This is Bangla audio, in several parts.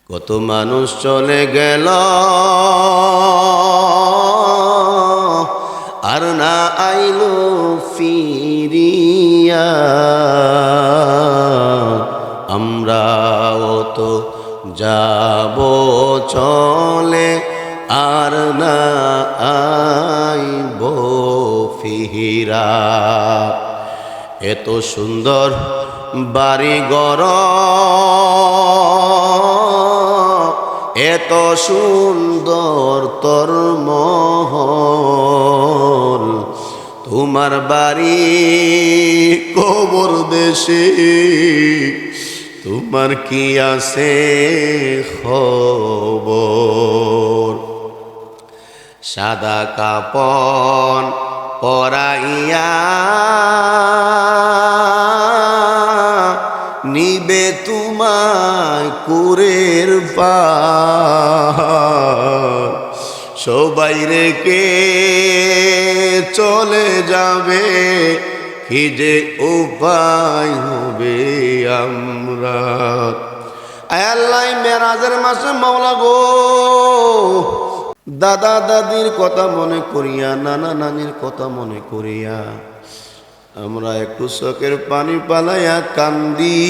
কত মানুষ চলে গেল আর না আইলো ফিরিয়া, আমরাও তো যাব চলে আর না আইব ফিরা। এত সুন্দর বাড়িঘর, এত সুন্দর তোর মহল, তোমার বাড়ি কবর দেশে, তোমার কি আছে খবর? সাদা কাপন পরাইয়া নিবে তোমায় কুরের পার, সবাই রেখে চলে যাবে, কি যে উপায় হবে আমরা। আয় আল্লাহ, মেরাজের মাসে মাওলা গো, দাদা দাদির কথা মনে করিয়া, নানা নানির কথা মনে করিয়া আমরা একটু চোখের পানি পালাইয়া কান্দি।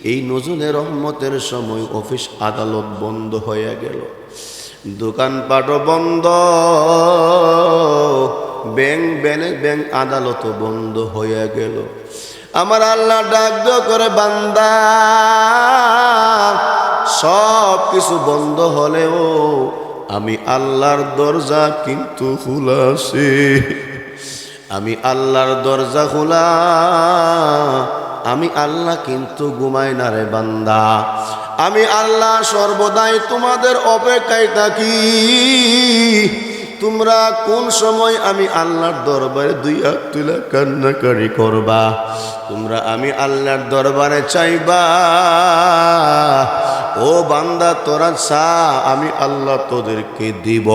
এই নজরুলের রহমতের সময় অফিস আদালত বন্ধ হয়ে গেল, দোকানপাটও বন্ধ, ব্যাংক আদালতও বন্ধ হয়ে গেল। আমার আল্লাহ ডাক করে, বান্দা সব কিছু বন্ধ হলেও আমি আল্লাহর দরজা কিন্তু খোলা আছে, আমি আল্লাহর দরজা খোলা, আমি আল্লাহ কিন্তু ঘুমাই না রে বান্দা, আমি আল্লাহ সর্বদাই তোমাদের অপেক্ষায় থাকি। তোমরা কোন সময় আমি আল্লাহর দরবারে দুই হাত তুলে কান্নাকারি করবা, তোমরা আমি আল্লাহর দরবারে চাইবা, ও বান্দা তোরা চা, আমি আল্লাহ তোদেরকে দিব,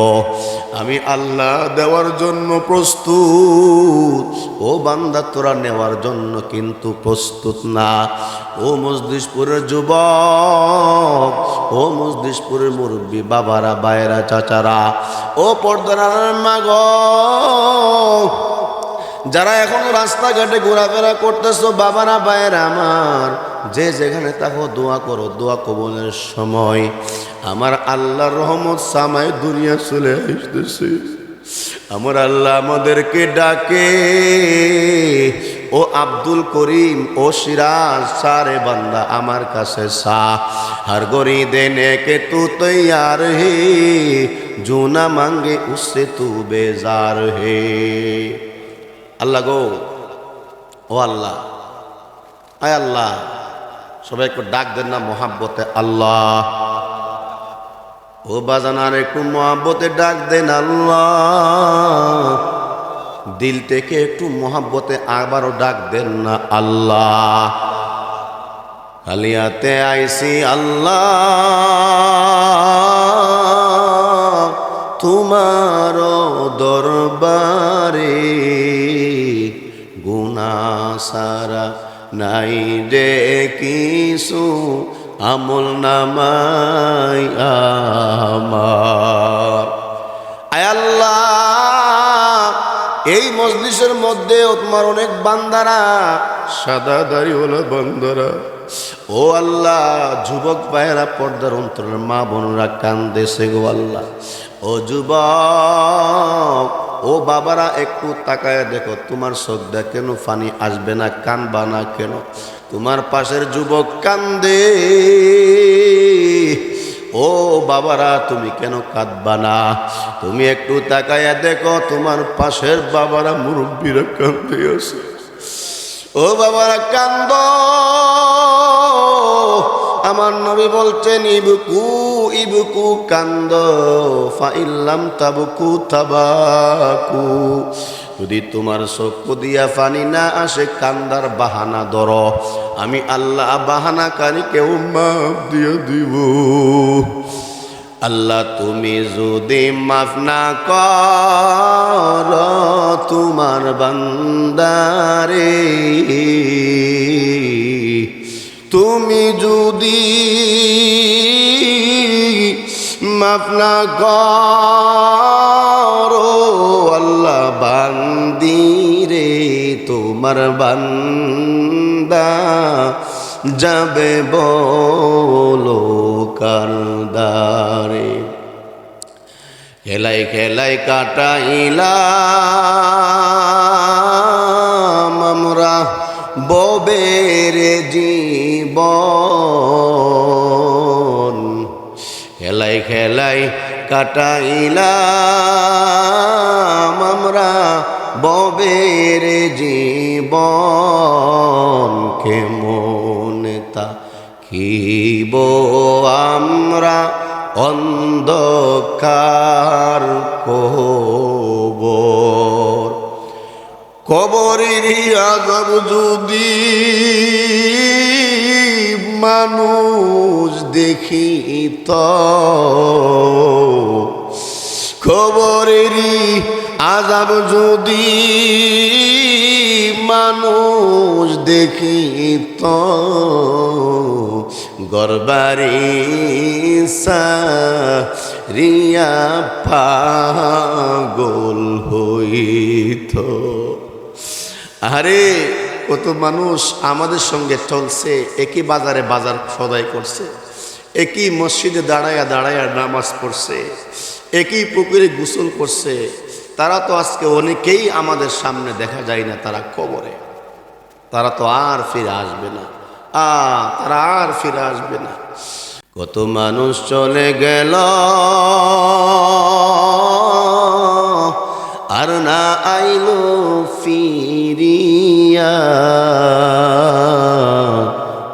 আমি আল্লাহ দেওয়ার জন্য প্রস্তুত। ও বান্দা তোরা নেওয়ার জন্য কিন্তু প্রস্তুত না। ও মজলিশপুরের যুবক, ও মজলিশপুরের মুরব্বী বাবারা, ভাইয়েরা, চাচারা, ও পর্দার মা গো, যারা এখনো রাস্তাঘাটে ঘোরাফেরা করতেছো, বাবারা, ভাইয়েরা আমার, যে যেখানে থাকো দোয়া করো, দোয়া কবুলের সময় আমার আল্লাহর রহমত সামায় দুনিয়া চলে আসতেছে। আমার আল্লাহ আমাদেরকে ডাকে, ও আব্দুল করিম, ও সিরাজ, সারে বান্দা আমার কাছে সা, हर गोरी देने के तू तैयार है, जो ना मांगे उससे तू बेजार है। আল্লাহ গো, ও আল্লাহ, আয় আল্লাহ, সবাই একটু ডাক দেন না মোহাব্বতে আল্লাহ। ও বাজানার একটু মোহাব্বতে ডাক দেন আল্লাহ, দিল থেকে একটু মোহাব্বতে আবারও ডাক দেন না আল্লাহ। খালিয়াতে আইসি আল্লাহ তোমার দরবারে, গুনাহ সারা নাই রে কিছু আমল নামাই আমার। আয় আল্লাহ, এই মজলিসের মধ্যে তোমার অনেক বান্দারা, সাদা দাড়িওয়ালা বান্দারা, ও আল্লাহ, যুবক ভাইয়েরা, পর্দার অন্তরের মা বোনরা কান্দেছে গো আল্লাহ। ও যুবক, ও বাবারা, একটু তাকায় দেখো, তোমার চোখটা কেন পানি আসবে না, কানবা না কেন? তোমার পাশের যুবক কান্দে, ও বাবারা, তুমি কেন কাঁদবা না? তুমি একটু তাকায় দেখো, তোমার পাশের বাবারা, মুরব্বীরা কান্দে আছে। ও বাবারা কান্দ, আমার নবী বলছেন, ইবকু ইবকু, কান্দ, ফাইল্লাম তাবকু তাবাকু, যদি তোমার চক্ষু দিয়া পানি না আসে, কান্দার বাহানা ধরো, আমি আল্লাহ বাহানাকারীকেও মাফ দিয়ে দিব। আল্লাহ তুমি যদি মাফ না কর তোমার বান্দারে, তুমি যদি মাফ না করো আল্লাহ বান্দি রে তোমার বান্দা যাবে বলো কারদারে। খেলায় খেলায় কাটাইলাম আমরা ববের জীবন, খেলায় খেলায় কাটাইলাম আমরা ববের জীবন। কেমন তাকিব আমরা অন্ধকার কবর, কবরের আযাব যদি মানুষ দেখিত, কবরের আযাব যদি মানুষ দেখিত, গরবারি সারিয়া পাগল হইত। আরে কত মানুষ আমাদের সঙ্গে চলছে, একই বাজারে বাজার সদাই করছে, একই মসজিদে দাঁড়ায়া দাঁড়ায়া নামাজ পড়ছে, একই পুকুরে গোসল করছে, তারা তো আজকে অনেকেই আমাদের সামনে দেখা যায় না, তারা কবরে। তারা তো আর ফিরে আসবে না, তারা আর ফিরে আসবে না। কত মানুষ চলে গেল আর না আইলো ফিরিয়া,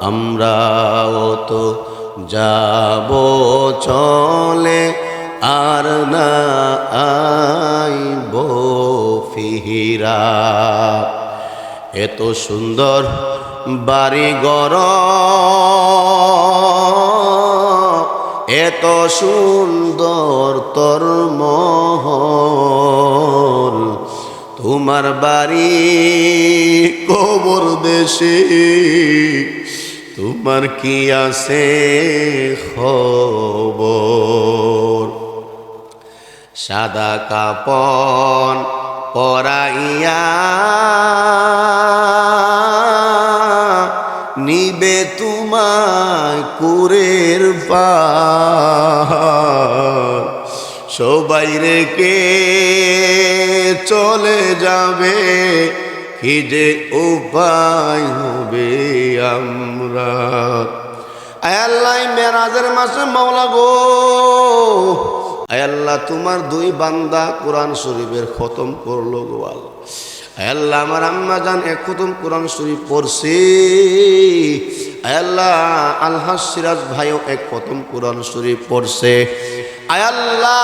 আমরাও তো যাব চলে আর না আইব ফিরা। এত সুন্দর বাড়ি ঘর, এত সুন্দর তোর মহল, তোমার বাড়ি কবর দেশে, তোমার কি আছে খবর? সাদা কাপন পরাইয়া নিবে তোমায় কুরের পার, সবাই রেখে চলে যাবে, কি যে উপায় হবে আমরা। আয় আল্লাহ মেরাজের মাসে মাওলা গো, আয় আল্লাহ তোমার দুই বান্দা কোরআন শরীফের খতম করলো গো আল্লাহ। আয় আল্লাহ আমার আম্মা জান এক খতম কোরআন শরীফ পড়ছে, আয় আল্লাহ আলহাজ সিরাজ ভাইও এক খতম কোরআন শরীফ পড়ছে। আয় আল্লাহ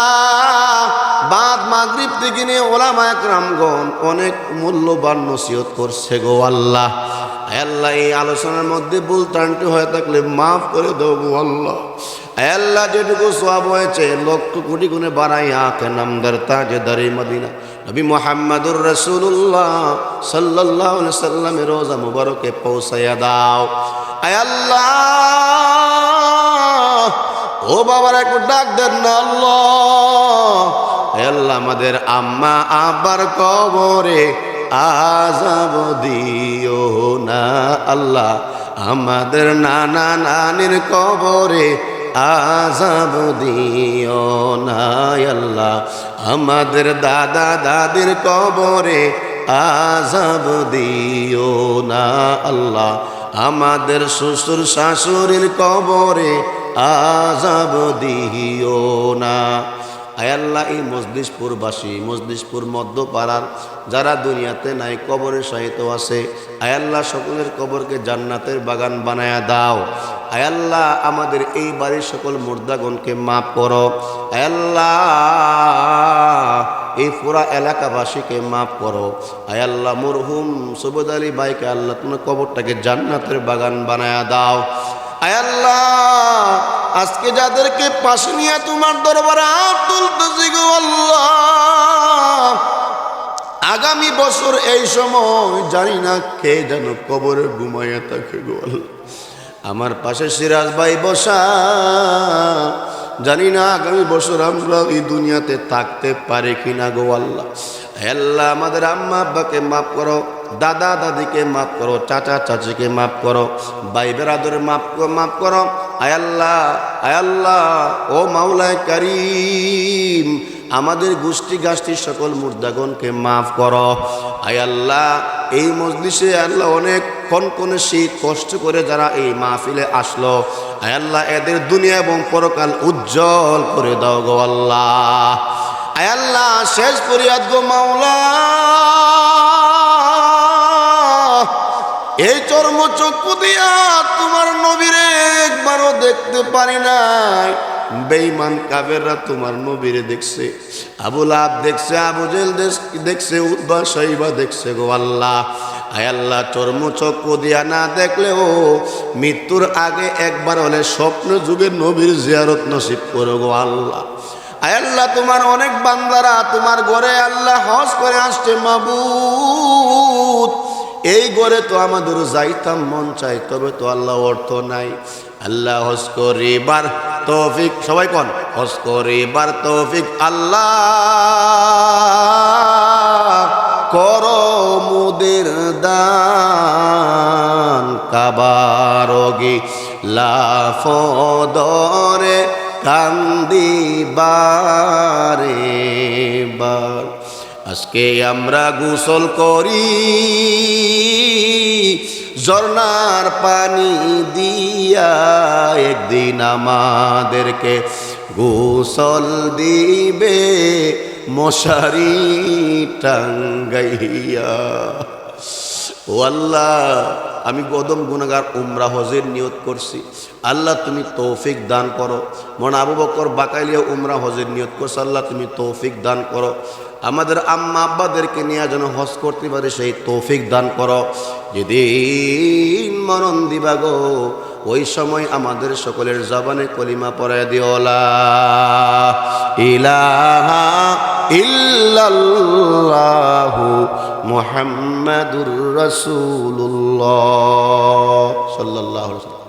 বাদ মাগরিব থেকে নিয়ে ওলামায়ে কেরামগণ অনেক মূল্যবান নসিহত করছে গো আল্লাহ। আয় আল্লাহ এই আলোচনার মধ্যে ভুল ত্রুটি হয়ে থাকলে মাফ করে দাও গো আল্লাহ। আয় আল্লাহ যেটুকু সওয়াব হয়েছে লক্ষ কোটি গুণে বাড়াইয়া কে নামদার তাজদারে মদিনা নবী মুহাম্মদুর রাসূলুল্লাহ সাল্লাল্লাহু আলাইহি সাল্লামের রোজা মুবারকে পৌঁছায়া দাও। আয় আল্লাহ ও বাবার একটু ডাক দেন না আল্লাহ। আয় আল্লাহ আমাদের আম্মা আব্বার কবরে আযাব দিও না আল্লাহ, আমাদের নানা নানির কবরে আযাব দিও না আল্লাহ, আমাদের দাদা দাদির কবরে আযাব দিও না আল্লাহ, আমাদের শ্বশুর শাশুড়ির কবরে আযাব দিও না। আয় আল্লাহ এই মজলিশপুরবাসী, মজলিশপুর মধ্যপাড়ার যারা দুনিয়াতে নাই কবরে শায়িত আছে, আয় আল্লাহ সকলের কবরকে জান্নাতের বাগান বানায়া দাও। আয় আল্লাহ আমাদের এই বাড়ির সকল মুর্দাগণকে মাফ করো। আয় আল্লাহ এই পুরা এলাকাবাসীকে মাফ করো। আয় আল্লাহ মরহুম সুবোদ আলী ভাইকে আল্লাহ তোমার কবরটাকে জান্নাতের বাগান বানায়া দাও। আয় আল্লাহ আজকে যাদেরকে পাশে নিয়ে তোমার দরবারে হাত তুলতেছি গো আল্লাহ, আগামী বছর এই সময় জানি না কে যেন কবরে ঘুমাইয়া থাকে গো আল্লাহ। আমার পাশে সিরাজ ভাই বসা, জানি না আগামী বছর আমরা এই দুনিয়াতে থাকতে পারি কিনা গো আল্লাহ। আল্লাহ আমাদের আম্মা আব্বাকে মাফ করো, দাদা দাদিকে মাফ করো, চাচা চাচিকে মাফ করো, ভাই বেরাদরে মাফ করো। আয় আল্লাহ ও মাওলায়ে কারীম, আমাদের গোষ্ঠী গাষ্ঠী সকল মুর্দাগণকে মাফ করো। আয় আল্লাহ এই মজলিসে আল্লাহ অনেক কনকনে শীত কষ্ট করে যারা এই মাহফিলে আসলো, আয় আল্লাহ এদের দুনিয়া এবং পরকাল উজ্জ্বল করে দাও গো আল্লাহ। আয় আল্লাহ শেষ ফরিয়াদ গো মাওলা, এই চর্মচক্ষু দিয়া তোমার নবীরে একবারও দেখতে পারি নাই। বেঈমান কাফেররা তোমার নবীরে দেখছে, আবু লাহাব দেখছে, আবু জেহেল দেখছে, উতবা শাইবা দেখছে গো আল্লাহ। আয় আল্লাহ চর্মচক্ষু দিয়া না দেখলেও মৃত্যুর আগে একবার হলে স্বপ্ন যুগের নবীর জিয়ারত নসিব করো গো আল্লাহ। আয় আল্লাহ তোমার অনেক বান্দারা তোমার ঘরে আল্লাহ হজ করে আসছে মাবুদ, এই ঘরে তো আমাদের যাইতাম মন চাই, তবে তো আল্লাহ অর্থ নাই। আল্লাহ হজ করিবার তৌফিক, সবাই কোন হজ করিবার তৌফিক আল্লাহ করো মুদের দান। কাবারগি লাফদরে কান্দিবারে বার, আজকে আমরা গোসল করি ঝর্ণার পানি দিয়া, একদিন আমাদেরকে গোসল দিবে মশারি টাঙ্গাইয়া। ও আল্লাহ আমি গদম গুনাহগার উমরা হজের নিয়ত করছি, আল্লাহ তুমি তৌফিক দান করো। মন আবু বকর বাকাইলিয়া উমরা হজের নিয়ত করছে, আল্লাহ তুমি তৌফিক দান করো। আমাদের আম্মা আব্বাদেরকে নিয়ে যেন হজ করতে পারে সেই তৌফিক দান করো। যেদিন মরণ দিবা গো ওই সময় আমাদের সকলের জবানে কলিমা পড়ায় দিও লা ইলাহা ইল্লাল্লাহু মুহাম্মাদুর রাসূলুল্লাহ সাল্লাল্লাহু আলাইহি ওয়াসাল্লাম।